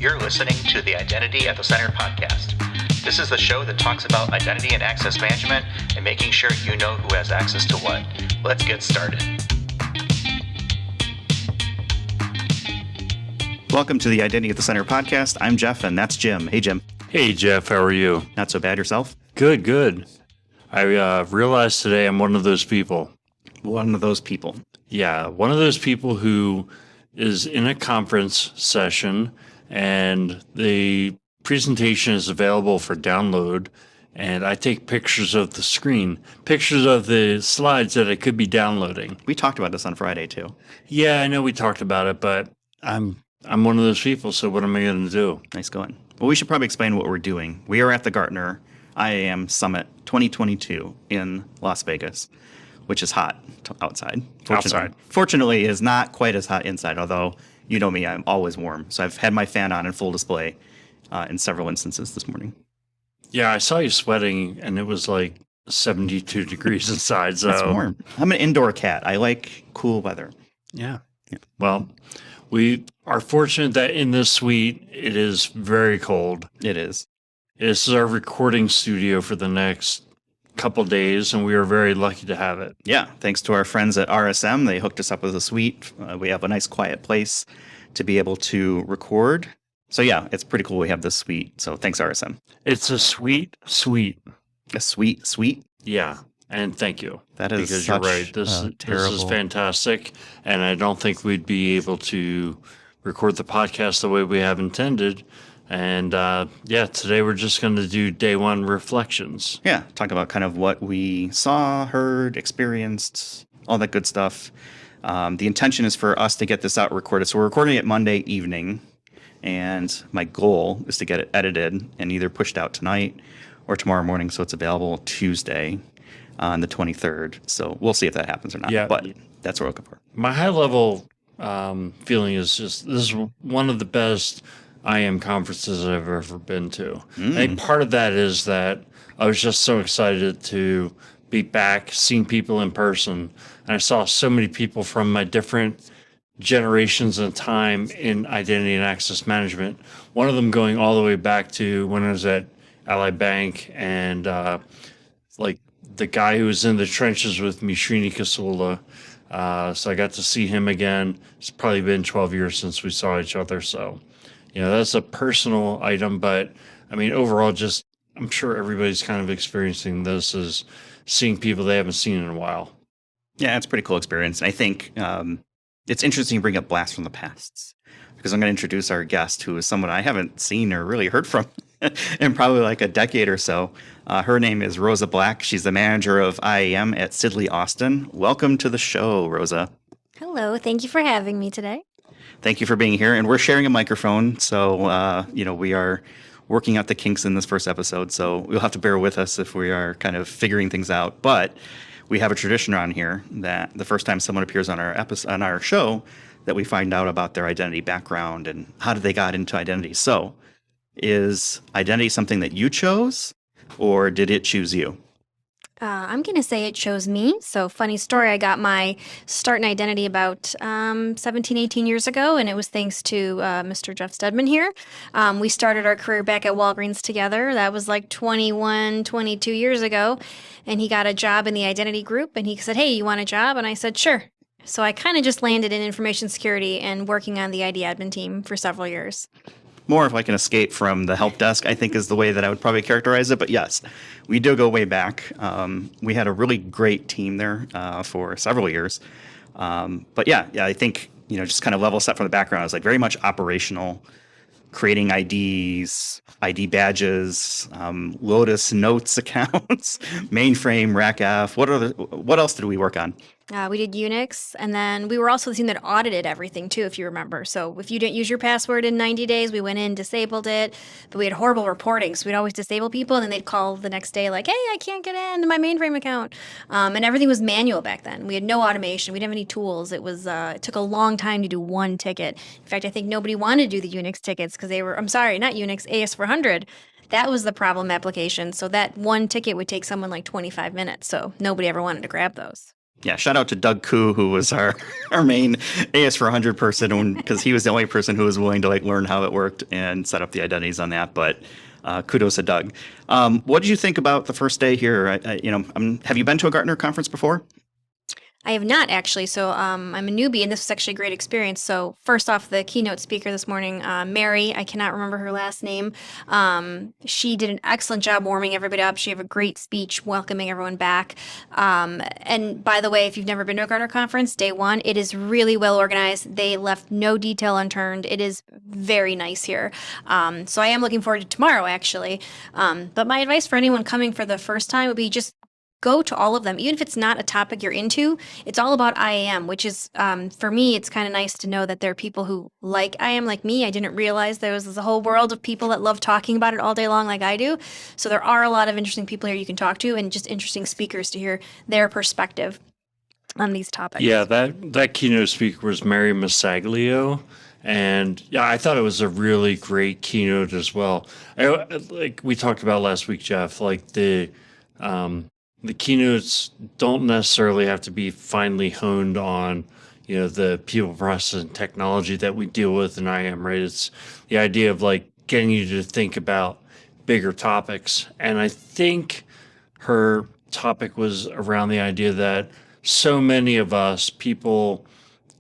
You're listening to the Identity at the Center podcast. This is the show that talks about identity and access management and making sure you know who has access to what. Let's get started. Welcome to the Identity at the Center podcast. I'm Jeff, and that's Jim. Hey, Jim. Hey, Jeff. How are you? Not so bad yourself? Good. I realized today I'm one of those people. One of those people. Yeah, one of those people who is in a conference session and the presentation is available for download, and I take pictures of the screen, pictures of the slides that I could be downloading. We talked about this on Friday, too. Yeah, I know we talked about it, but I'm one of those people, so what am I going to do? Nice going. Well, we should probably explain what we're doing. We are at the Gartner IAM Summit 2022 in Las Vegas, which is hot outside. Fortunately, it is not quite as hot inside, although, you know me, I'm always warm. So I've had my fan on in full display in several instances this morning. Yeah, I saw you sweating, and it was like 72 degrees inside. So it's warm. I'm an indoor cat. I like cool weather. Yeah. Well, we are fortunate that in this suite, it is very cold. It is. This is our recording studio for the next couple days, and we are very lucky to have it. Yeah, thanks to our friends at RSM. They hooked us up with a suite. We have a nice quiet place to be able to record. So yeah, it's pretty cool we have this suite. So thanks, RSM. It's a sweet suite. A suite? Yeah, and thank you. That is because you're right. This is fantastic, and I don't think we'd be able to record the podcast the way we have intended. And today we're just going to do day one reflections. Yeah, talk about kind of what we saw, heard, experienced, all that good stuff. The intention is for us to get this out recorded. So we're recording it Monday evening, and my goal is to get it edited and either pushed out tonight or tomorrow morning so it's available Tuesday on the 23rd. So we'll see if that happens or not. Yeah, but that's what we're looking for. My high-level feeling is just this is one of the best IAM conferences I've ever been to. I think part of that is that I was just so excited to be back, seeing people in person. And I saw so many people from my different generations and time in identity and access management. One of them going all the way back to when I was at Ally Bank, and like the guy who was in the trenches with me, Srini Kasula. So I got to see him again. It's probably been 12 years since we saw each other. So that's a personal item, but I mean, overall, just I'm sure everybody's kind of experiencing this as seeing people they haven't seen in a while. Yeah, it's a pretty cool experience. And I think it's interesting to bring up blasts from the past, because I'm going to introduce our guest, who is someone I haven't seen or really heard from in probably like a decade or so. Her name is Rosa Black. She's the manager of IAM at Sidley Austin. Welcome to the show, Rosa. Hello. Thank you for having me today. Thank you for being here. And we're sharing a microphone, so we are working out the kinks in this first episode. So you'll have to bear with us if we are kind of figuring things out. But we have a tradition on here that the first time someone appears on our show, that we find out about their identity background and how did they got into identity. So, is identity something that you chose, or did it choose you? I'm going to say it chose me. So funny story, I got my start in identity about 17, 18 years ago, and it was thanks to Mr. Jeff Stedman here. We started our career back at Walgreens together. That was like 21, 22 years ago, and he got a job in the identity group, and he said, hey, you want a job? And I said, sure. So I kind of just landed in information security and working on the ID admin team for several years. More of like an escape from the help desk, I think, is the way that I would probably characterize it. But yes, we do go way back. We had a really great team there for several years. But yeah, I think, just kind of level set from the background. I was like very much operational, creating IDs, ID badges, Lotus Notes accounts, mainframe, RACF. What else did we work on? We did Unix, and then we were also the team that audited everything too, if you remember. So if you didn't use your password in 90 days, we went in, disabled it, but we had horrible reporting. So we'd always disable people, and then they'd call the next day like, hey, I can't get into my mainframe account. And everything was manual back then. We had no automation. We didn't have any tools. It took a long time to do one ticket. In fact, I think nobody wanted to do the Unix tickets because not Unix, AS400. That was the problem application. So that one ticket would take someone like 25 minutes. So nobody ever wanted to grab those. Yeah, shout out to Doug Koo, who was our main AS400 person, because he was the only person who was willing to learn how it worked and set up the identities on that. But kudos to Doug. What did you think about the first day here? Have you been to a Gartner conference before? I have not actually. So I'm a newbie, and this was actually a great experience. So first off, the keynote speaker this morning, Mary, I cannot remember her last name. She did an excellent job warming everybody up. She gave a great speech welcoming everyone back. And by the way, if you've never been to a Gartner conference, day one, it is really well organized. They left no detail unturned. It is very nice here. So I am looking forward to tomorrow, actually. But my advice for anyone coming for the first time would be just go to all of them, even if it's not a topic you're into. It's all about IAM, which is, for me, it's kind of nice to know that there are people who like IAM like me. I didn't realize there was a whole world of people that love talking about it all day long like I do. So there are a lot of interesting people here you can talk to, and just interesting speakers to hear their perspective on these topics. Yeah, that keynote speaker was Mary Massaglio. And yeah, I thought it was a really great keynote as well. Like we talked about last week, Jeff, like the keynotes don't necessarily have to be finely honed on, the people, process, and technology that we deal with in IAM, right? It's the idea of getting you to think about bigger topics. And I think her topic was around the idea that so many of us, people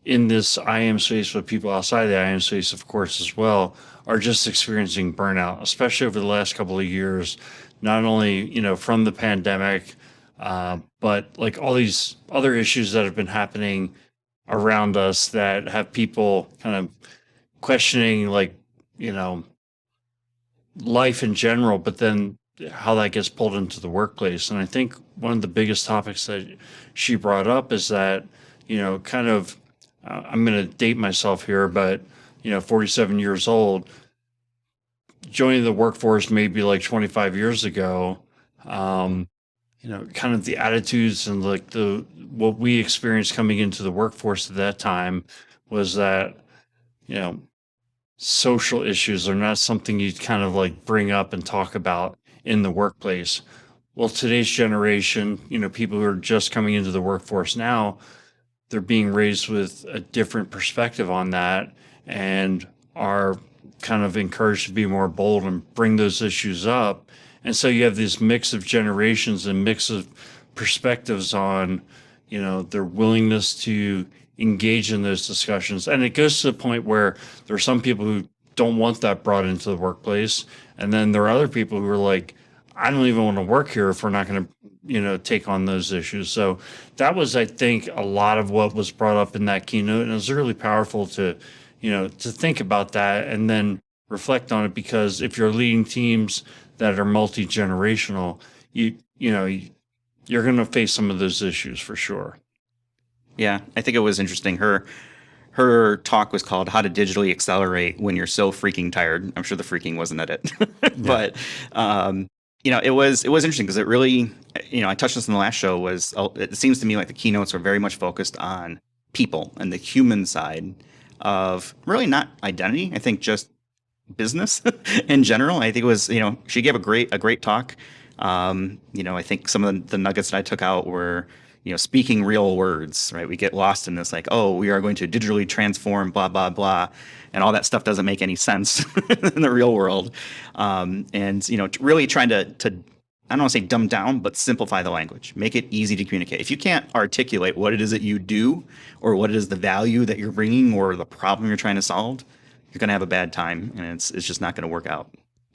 in this IAM space, but people outside the IAM space, of course, as well, are just experiencing burnout, especially over the last couple of years, not only, from the pandemic, but all these other issues that have been happening around us that have people kind of questioning, life in general, but then how that gets pulled into the workplace. And I think one of the biggest topics that she brought up is that, I'm going to date myself here, but, 47 years old, joining the workforce maybe 25 years ago, kind of the attitudes and what we experienced coming into the workforce at that time was that, social issues are not something you kind of bring up and talk about in the workplace. Well, today's generation, people who are just coming into the workforce now, they're being raised with a different perspective on that and are kind of encouraged to be more bold and bring those issues up. And so you have this mix of generations and mix of perspectives on, their willingness to engage in those discussions. And it goes to the point where there are some people who don't want that brought into the workplace. And then there are other people who are like, I don't even want to work here if we're not going to, take on those issues. So that was, I think, a lot of what was brought up in that keynote. And it was really powerful to think about that and then reflect on it, because if you're leading teams that are multi-generational, you're going to face some of those issues for sure. Yeah, I think it was interesting. Her talk was called "How to Digitally Accelerate When You're So Freaking Tired." I'm sure the freaking wasn't at it, but it was interesting because it really, I touched this in the last show. It seems to me like the keynotes are very much focused on people and the human side of really not identity. I think just business in general. I think it was, she gave a great talk. I think some of the nuggets that I took out were, speaking real words, right? We get lost in this we are going to digitally transform, blah, blah, blah. And all that stuff doesn't make any sense in the real world. Really trying to, I don't want to say dumb down, but simplify the language, make it easy to communicate. If you can't articulate what it is that you do or what it is the value that you're bringing or the problem you're trying to solve, you're going to have a bad time, and it's just not going to work out.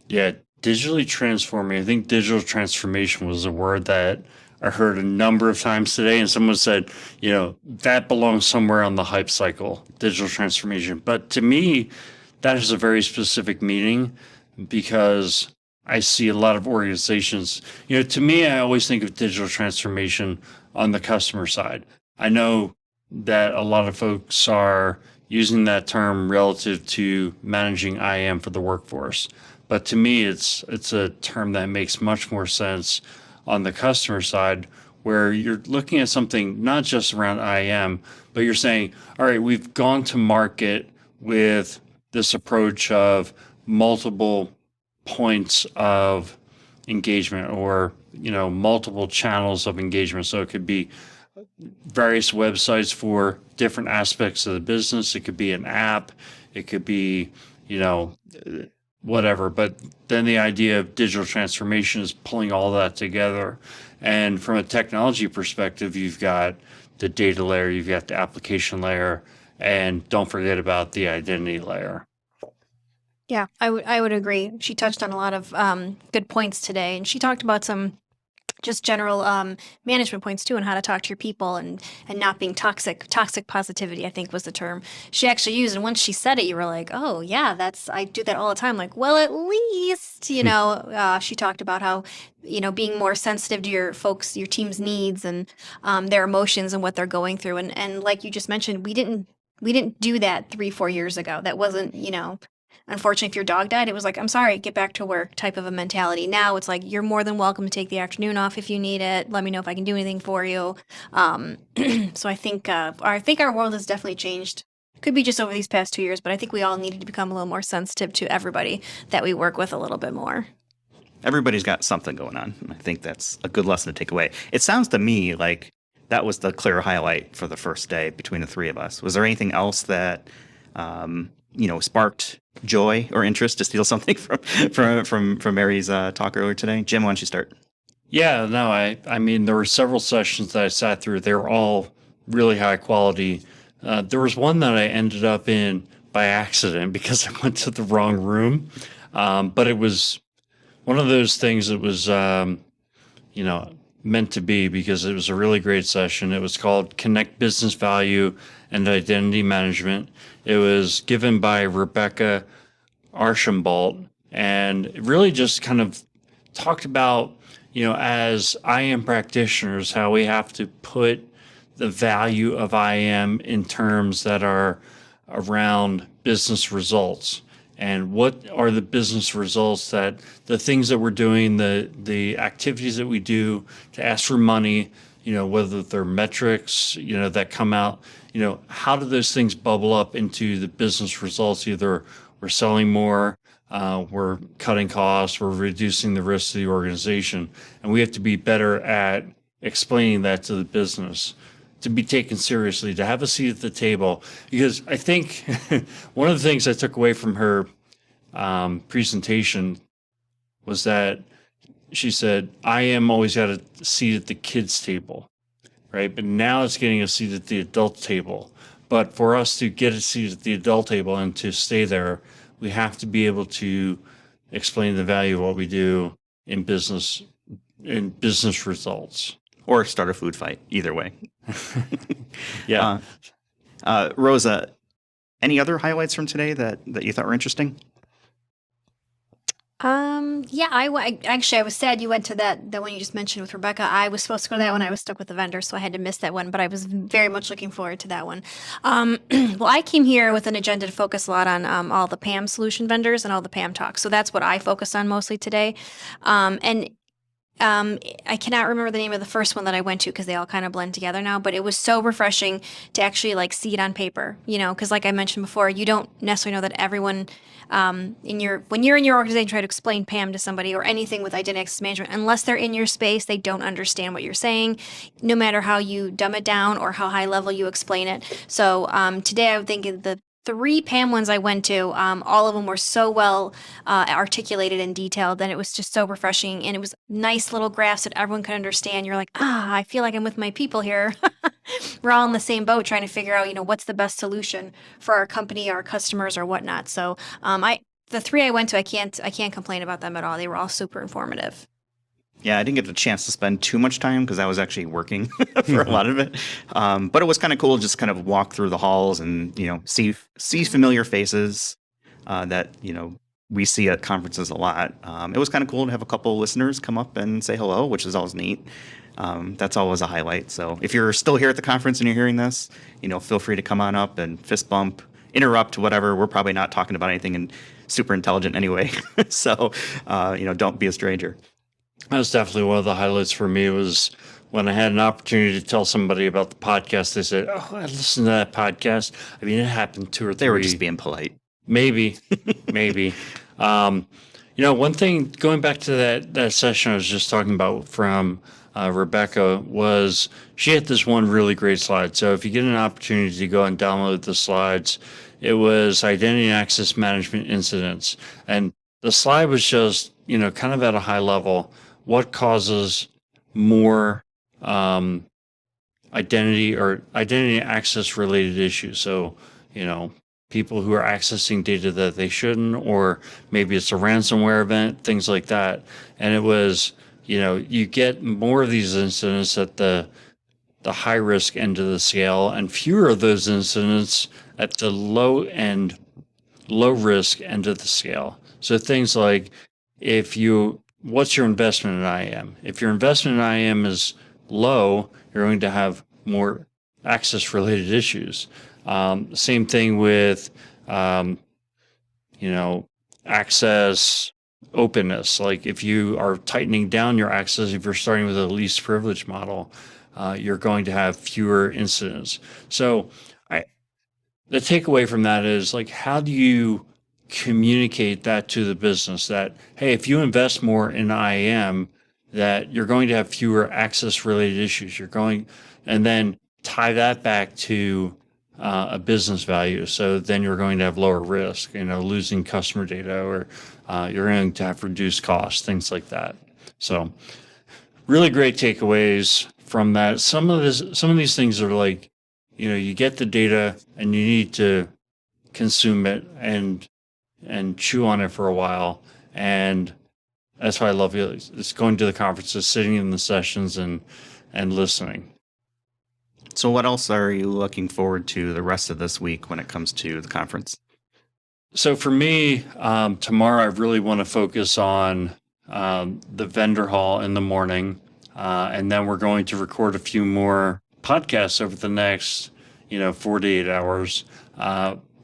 Yeah, digitally transforming. I think digital transformation was a word that I heard a number of times today, and someone said, that belongs somewhere on the hype cycle, digital transformation. But to me, that has a very specific meaning, because I see a lot of organizations, to me, I always think of digital transformation on the customer side. I know that a lot of folks are using that term relative to managing IAM for the workforce. But to me, it's a term that makes much more sense on the customer side, where you're looking at something not just around IAM, but you're saying, all right, we've gone to market with this approach of multiple points of engagement or, multiple channels of engagement. So it could be various websites for different aspects of the business. It could be an app, it could be, whatever. But then the idea of digital transformation is pulling all that together. And from a technology perspective, you've got the data layer, you've got the application layer, and don't forget about the identity layer. Yeah, I would agree. She touched on a lot of good points today, and she talked about some just general management points too, and how to talk to your people and not being toxic. Toxic positivity, I think, was the term she actually used. And once she said it, you were like, oh yeah, I do that all the time. Like, well, at least she talked about how being more sensitive to your folks, your team's needs and their emotions and what they're going through. And like you just mentioned, we didn't do that 3-4 years ago. That wasn't Unfortunately, if your dog died, it was like, I'm sorry, get back to work type of a mentality. Now it's like, you're more than welcome to take the afternoon off if you need it. Let me know if I can do anything for you. So I think our world has definitely changed. Could be just over these past 2 years, but I think we all needed to become a little more sensitive to everybody that we work with a little bit more. Everybody's got something going on. And I think that's a good lesson to take away. It sounds to me like that was the clear highlight for the first day between the three of us. Was there anything else that sparked joy or interest, to steal something from Mary's talk earlier today? Jim, why don't you start? Yeah, no, I mean, there were several sessions that I sat through. They were all really high quality. There was one that I ended up in by accident because I went to the wrong room. But it was one of those things that was, meant to be, because it was a really great session. It was called Connect Business Value and Identity Management. It was given by Rebecca Archambault, and it really just kind of talked about, as IAM practitioners, how we have to put the value of IAM in terms that are around business results. And what are the business results, that the things that we're doing, the activities that we do to ask for money, whether they're metrics, that come out, how do those things bubble up into the business results? Either we're selling more, we're cutting costs, we're reducing the risk to the organization. And we have to be better at explaining that to the business, to be taken seriously, to have a seat at the table. Because I think one of the things I took away from her presentation was that she said, IAM always got a seat at the kids' table, right? But now it's getting a seat at the adult table. But for us to get a seat at the adult table and to stay there, we have to be able to explain the value of what we do in business results. Or start a food fight, either way. Yeah. Rosa, any other highlights from today that you thought were interesting? Yeah, I was sad you went to that one you just mentioned with Rebecca. I was supposed to go to that one. I was stuck with the vendor, so I had to miss that one, but I was very much looking forward to that one. Well, I came here with an agenda to focus a lot on all the PAM solution vendors and all the PAM talks. So that's what I focused on mostly today. I cannot remember the name of the first one that I went to because they all kind of blend together now, but it was so refreshing to actually see it on paper, because like I mentioned before, you don't necessarily know that everyone when you're in your organization, try to explain PAM to somebody or anything with identity access management, unless they're in your space, they don't understand what you're saying, no matter how you dumb it down or how high level you explain it. So today I would think the 3 PAM ones I went to, all of them were so well articulated and detailed, and it was just so refreshing. And it was nice little graphs that everyone could understand. You're like, I feel like I'm with my people here. We're all in the same boat trying to figure out, what's the best solution for our company, our customers, or whatnot. So the 3 I went to, I can't complain about them at all. They were all super informative. Yeah, I didn't get the chance to spend too much time because I was actually working for a lot of it. But it was kind of cool to just kind of walk through the halls and, see familiar faces that, we see at conferences a lot. It was kind of cool to have a couple of listeners come up and say hello, which is always neat. That's always a highlight. So if you're still here at the conference and you're hearing this, feel free to come on up and fist bump, interrupt, whatever. We're probably not talking about anything super intelligent anyway. So, don't be a stranger. That was definitely one of the highlights for me, was when I had an opportunity to tell somebody about the podcast. They said, I listened to that podcast. I mean, it happened 2 or 3. They were just being polite. Maybe. One thing, going back to that session I was just talking about from Rebecca, was she had this one really great slide. So if you get an opportunity to go and download the slides, it was identity and access management incidents. And the slide was just, kind of at a high level, what causes more identity access related issues. So, people who are accessing data that they shouldn't, or maybe it's a ransomware event, things like that. And it was, you get more of these incidents at the high risk end of the scale and fewer of those incidents at the low risk end of the scale. So things like what's your investment in IAM? If your investment in IAM is low, you're going to have more access related issues. Same thing with, access openness. Like if you are tightening down your access, if you're starting with a least privilege model, you're going to have fewer incidents. So the takeaway from that is like, how do you communicate that to the business that, hey, if you invest more in IAM, that you're going to have fewer access related issues. And then tie that back to a business value. So then you're going to have lower risk, losing customer data, or you're going to have reduced costs, things like that. So really great takeaways from that. Some of these things are like, you get the data and you need to consume it and chew on it for a while. And that's why I love it. It's going to the conferences, sitting in the sessions and listening. So what else are you looking forward to the rest of this week when it comes to the conference? So for me, tomorrow I really want to focus on the vendor hall in the morning. And then we're going to record a few more podcasts over the next, 48 hours.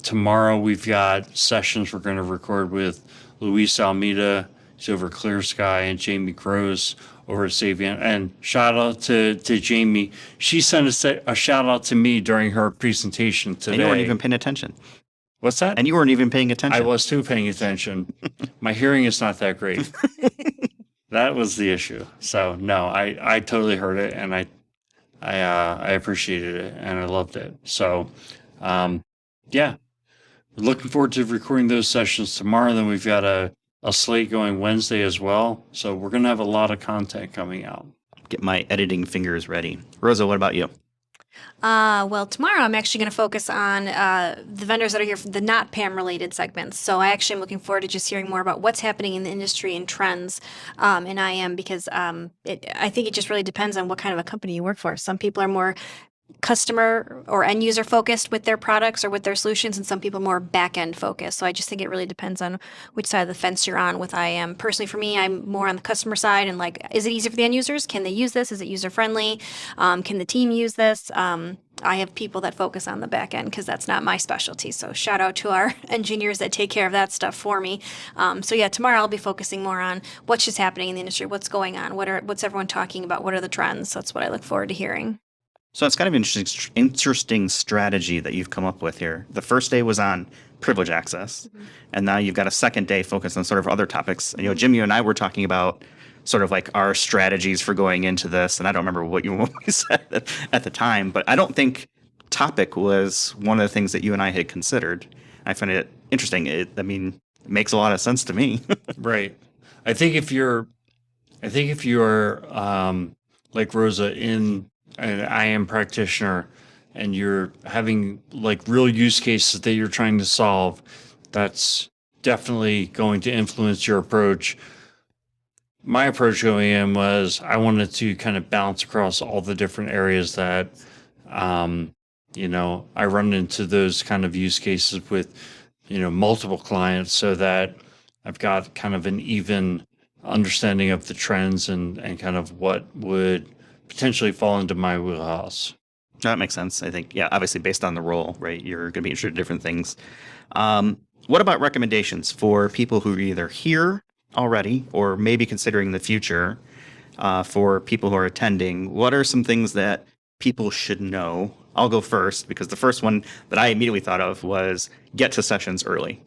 Tomorrow we've got sessions we're going to record with Luis Almeida, who's over Clear Sky, and Jamie Gross over at Savient. And shout out to Jamie. She sent a shout out to me during her presentation today. And you weren't even paying attention. What's that? And you weren't even paying attention. I was too paying attention. My hearing is not that great. That was the issue. So no, I totally heard it, and I appreciated it, and I loved it. So, yeah, looking forward to recording those sessions tomorrow. Then we've got a slate going Wednesday as well. So we're going to have a lot of content coming out. Get my editing fingers ready. Rosa, what about you? Well, tomorrow I'm actually going to focus on the vendors that are here for the not PAM related segments. So I actually am looking forward to just hearing more about what's happening in the industry and trends in IAM, because I think it just really depends on what kind of a company you work for. Some people are more customer or end user focused with their products or with their solutions, and some people more back end focused. So I just think it really depends on which side of the fence you're on with IAM. Personally, for me, I'm more on the customer side, and like, is it easy for the end users? Can they use this? Is it user friendly? Can the team use this? I have people that focus on the back end because that's not my specialty. So shout out to our engineers that take care of that stuff for me. So yeah, tomorrow I'll be focusing more on what's just happening in the industry, what's going on, what's everyone talking about, what are the trends. That's what I look forward to hearing. So it's kind of interesting strategy that you've come up with here. The first day was on privilege access, and now you've got a second day focused on sort of other topics. Jim, you and I were talking about sort of like our strategies for going into this, and I don't remember what we said at the time, but I don't think topic was one of the things that you and I had considered. I find it interesting. It makes a lot of sense to me. Right. I think if you're like Rosa, in an IAM practitioner, and you're having like real use cases that you're trying to solve, that's definitely going to influence your approach. My approach going in was I wanted to kind of bounce across all the different areas that, I run into those kind of use cases with, multiple clients, so that I've got kind of an even understanding of the trends and kind of what would potentially fall into my wheelhouse. That makes sense. I think, yeah, obviously based on the role, right? You're going to be interested in different things. What about recommendations for people who are either here already or maybe considering the future, for people who are attending? What are some things that people should know? I'll go first, because the first one that I immediately thought of was get to sessions early.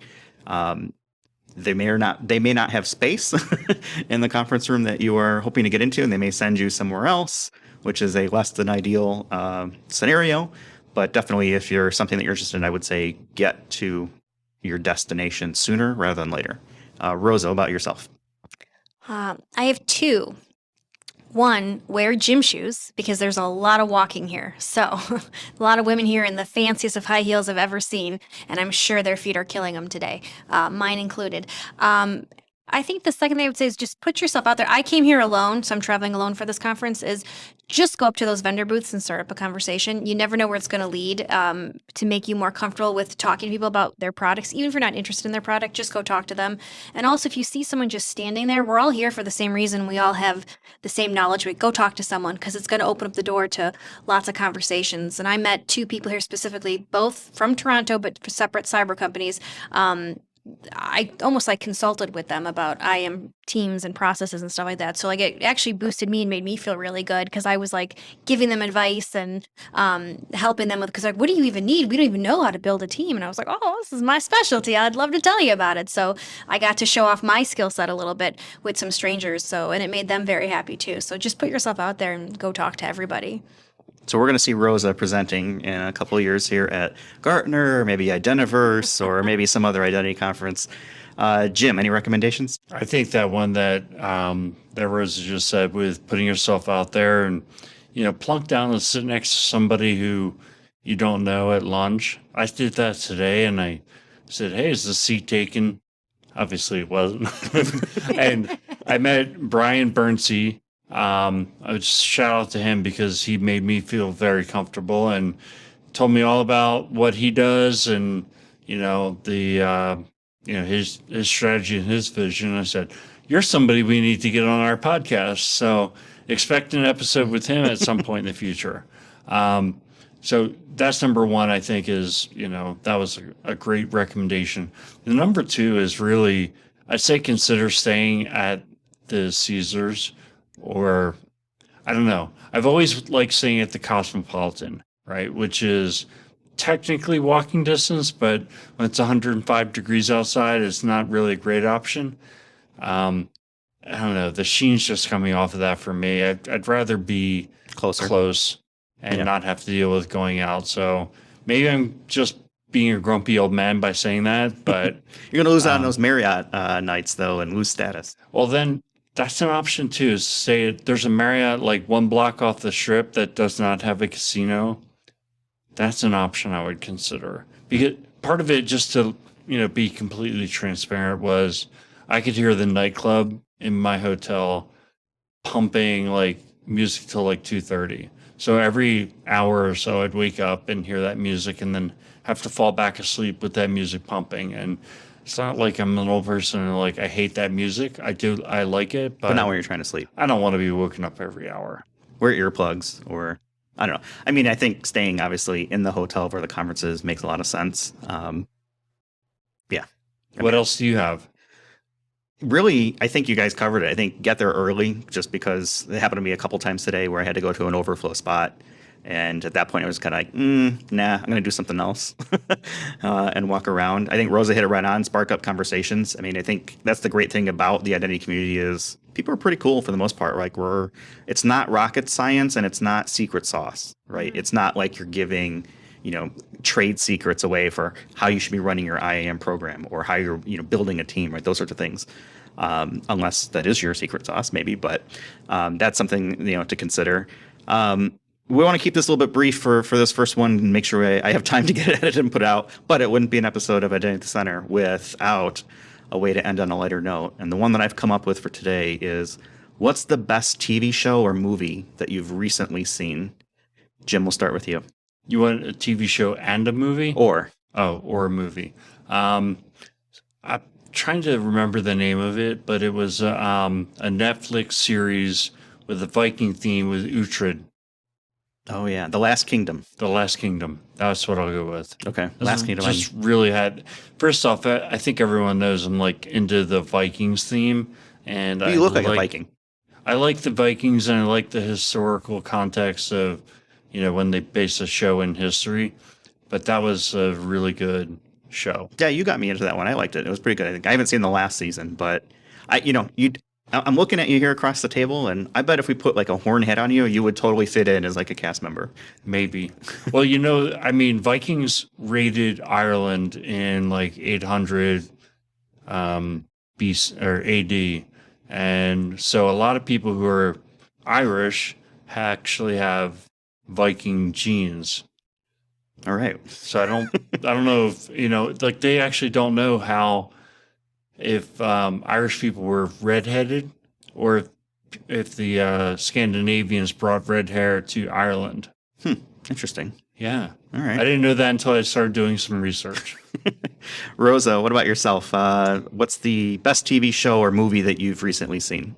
they may not have space in the conference room that you are hoping to get into, and they may send you somewhere else, which is a less than ideal scenario. But definitely, if you're something that you're interested in, I would say get to your destination sooner rather than later. Rosa, how about yourself? I have two. One, wear gym shoes because there's a lot of walking here. So, a lot of women here in the fanciest of high heels I've ever seen, and I'm sure their feet are killing them today, mine included. I think the second thing I would say is just put yourself out there. I came here alone, so I'm traveling alone for this conference, is just go up to those vendor booths and start up a conversation. You never know where it's going to lead to make you more comfortable with talking to people about their products. Even if you're not interested in their product, just go talk to them. And also, if you see someone just standing there, we're all here for the same reason. We all have the same knowledge. We go talk to someone because it's going to open up the door to lots of conversations. And I met two people here specifically, both from Toronto, but for separate cyber companies. I almost like consulted with them about IAM teams and processes and stuff like that. So like it actually boosted me and made me feel really good because I was like giving them advice and helping them with, because like, what do you even need? We don't even know how to build a team. And I was like, oh, this is my specialty. I'd love to tell you about it. So I got to show off my skill set a little bit with some strangers. So, and it made them very happy too. So just put yourself out there and go talk to everybody. So we're going to see Rosa presenting in a couple of years here at Gartner, or maybe Identiverse, or maybe some other identity conference. Jim, any recommendations? I think that one that Rosa just said, with putting yourself out there and, plunk down and sit next to somebody who you don't know at lunch. I did that today, and I said, hey, is the seat taken? Obviously it wasn't. And I met Brian Burnsie. I would shout out to him because he made me feel very comfortable and told me all about what he does and, his strategy and his vision. I said, you're somebody we need to get on our podcast. So expect an episode with him at some point in the future. So that's number one, I think, is, that was a great recommendation. The number two is really, I'd say consider staying at the Caesars. Or, I don't know. I've always liked staying at the Cosmopolitan, right? Which is technically walking distance, but when it's 105 degrees outside, it's not really a great option. I don't know. The sheen's just coming off of that for me. I'd rather be close and not have to deal with going out. So maybe I'm just being a grumpy old man by saying that, but you're going to lose out on those Marriott nights, though, and lose status. Well, then that's an option too. Is say there's a Marriott like one block off the strip that does not have a casino. That's an option I would consider. Because part of it, just to be completely transparent, was I could hear the nightclub in my hotel pumping like music till like 2:30. So every hour or so, I'd wake up and hear that music, and then have to fall back asleep with that music pumping. And it's not like I'm an old person and like I hate that music. I like it, but not when you're trying to sleep. I don't want to be woken up every hour. Wear earplugs, or I don't know. I mean, I think staying obviously in the hotel where the conference is makes a lot of sense. Yeah. What else do you have? Really, I think you guys covered it. I think get there early, just because it happened to me a couple times today where I had to go to an overflow spot. And at that point, I was kind of like, nah, I'm going to do something else and walk around. I think Rosa hit it right on, spark up conversations. I mean, I think that's the great thing about the identity community is people are pretty cool for the most part. Like it's not rocket science and it's not secret sauce, right? Mm-hmm. It's not like you're giving, trade secrets away for how you should be running your IAM program or how you're, building a team, right? Those sorts of things. Unless that is your secret sauce, maybe, but that's something, to consider. We want to keep this a little bit brief for this first one and make sure I have time to get it edited and put out, but it wouldn't be an episode of Identity Center without a way to end on a lighter note. And the one that I've come up with for today is, what's the best TV show or movie that you've recently seen? Jim, we'll start with you. You want a TV show and a movie? Or a movie. I'm trying to remember the name of it, but it was a Netflix series with a Viking theme with Uhtred. Oh, yeah. The Last Kingdom. The Last Kingdom. That's what I'll go with. Okay. Last Kingdom. Just really had... First off, I think everyone knows I'm like into the Vikings theme. And you look like a Viking. I like the Vikings, and I like the historical context of, when they base a show in history. But that was a really good show. Yeah, you got me into that one. I liked it. It was pretty good. I think I haven't seen the last season, but I'm looking at you here across the table, and I bet if we put like a horn head on you, you would totally fit in as like a cast member. Maybe. Well, I mean, Vikings raided Ireland in like 800 BC or AD, and so a lot of people who are Irish actually have Viking genes. All right. So I don't know if like they actually don't know how if Irish people were redheaded or if the Scandinavians brought red hair to Ireland. Interesting. Yeah. All right. I didn't know that until I started doing some research. Rosa, what about yourself? What's the best TV show or movie that you've recently seen?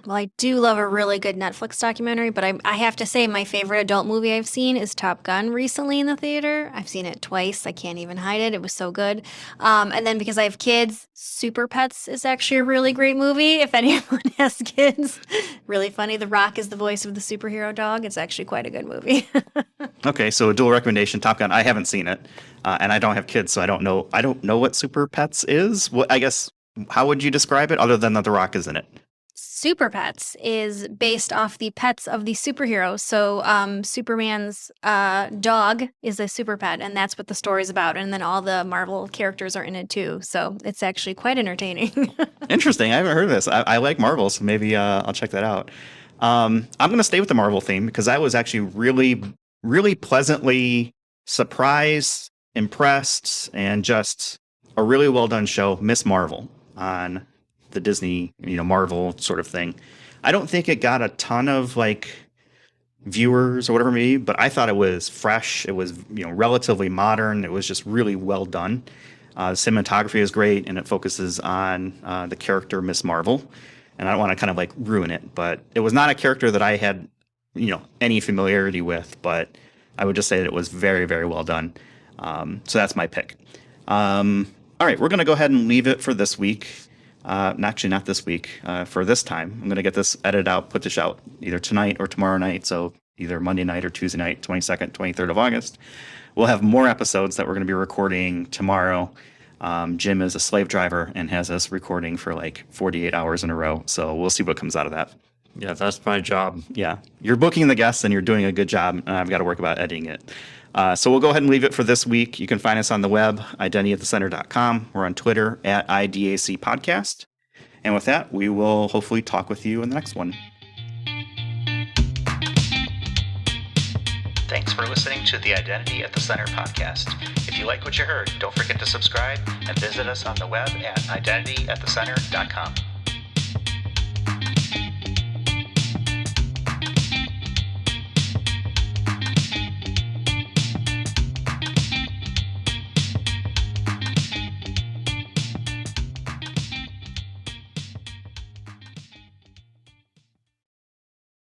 Well, I do love a really good Netflix documentary, but I have to say my favorite adult movie I've seen is Top Gun recently in the theater. I've seen it twice. I can't even hide it. It was so good. And then because I have kids, Super Pets is actually a really great movie. If anyone has kids, really funny. The Rock is the voice of the superhero dog. It's actually quite a good movie. Okay, so a dual recommendation, Top Gun. I haven't seen it, and I don't have kids, so I don't know. I don't know what Super Pets is. What I guess, how would you describe it, other than that The Rock is in it? Super Pets is based off the pets of the superheroes. So Superman's dog is a super pet, and that's what the story's about. And then all the Marvel characters are in it too. So it's actually quite entertaining. Interesting. I haven't heard of this. I like Marvel, so maybe I'll check that out. I'm going to stay with the Marvel theme because I was actually really, really pleasantly surprised, impressed, and just a really well done show, Miss Marvel, on the Disney, Marvel sort of thing. I don't think it got a ton of like viewers or whatever it may be, but I thought it was fresh. It was, relatively modern. It was just really well done. Cinematography is great, and it focuses on the character Miss Marvel. And I don't want to kind of like ruin it, but it was not a character that I had, any familiarity with, but I would just say that it was very, very well done. So that's my pick. All right, we're going to go ahead and leave it for this week. Actually, not this week. For this time, I'm going to get this edited out, put this out either tonight or tomorrow night. So either Monday night or Tuesday night, 22nd, 23rd of August. We'll have more episodes that we're going to be recording tomorrow. Jim is a slave driver and has us recording for like 48 hours in a row. So we'll see what comes out of that. Yeah, that's my job. Yeah. You're booking the guests and you're doing a good job. And I've got to work about editing it. So we'll go ahead and leave it for this week. You can find us on the web, identityatthecenter.com. We're on Twitter at IDAC Podcast. And with that, we will hopefully talk with you in the next one. Thanks for listening to the Identity at the Center podcast. If you like what you heard, don't forget to subscribe and visit us on the web at identityatthecenter.com.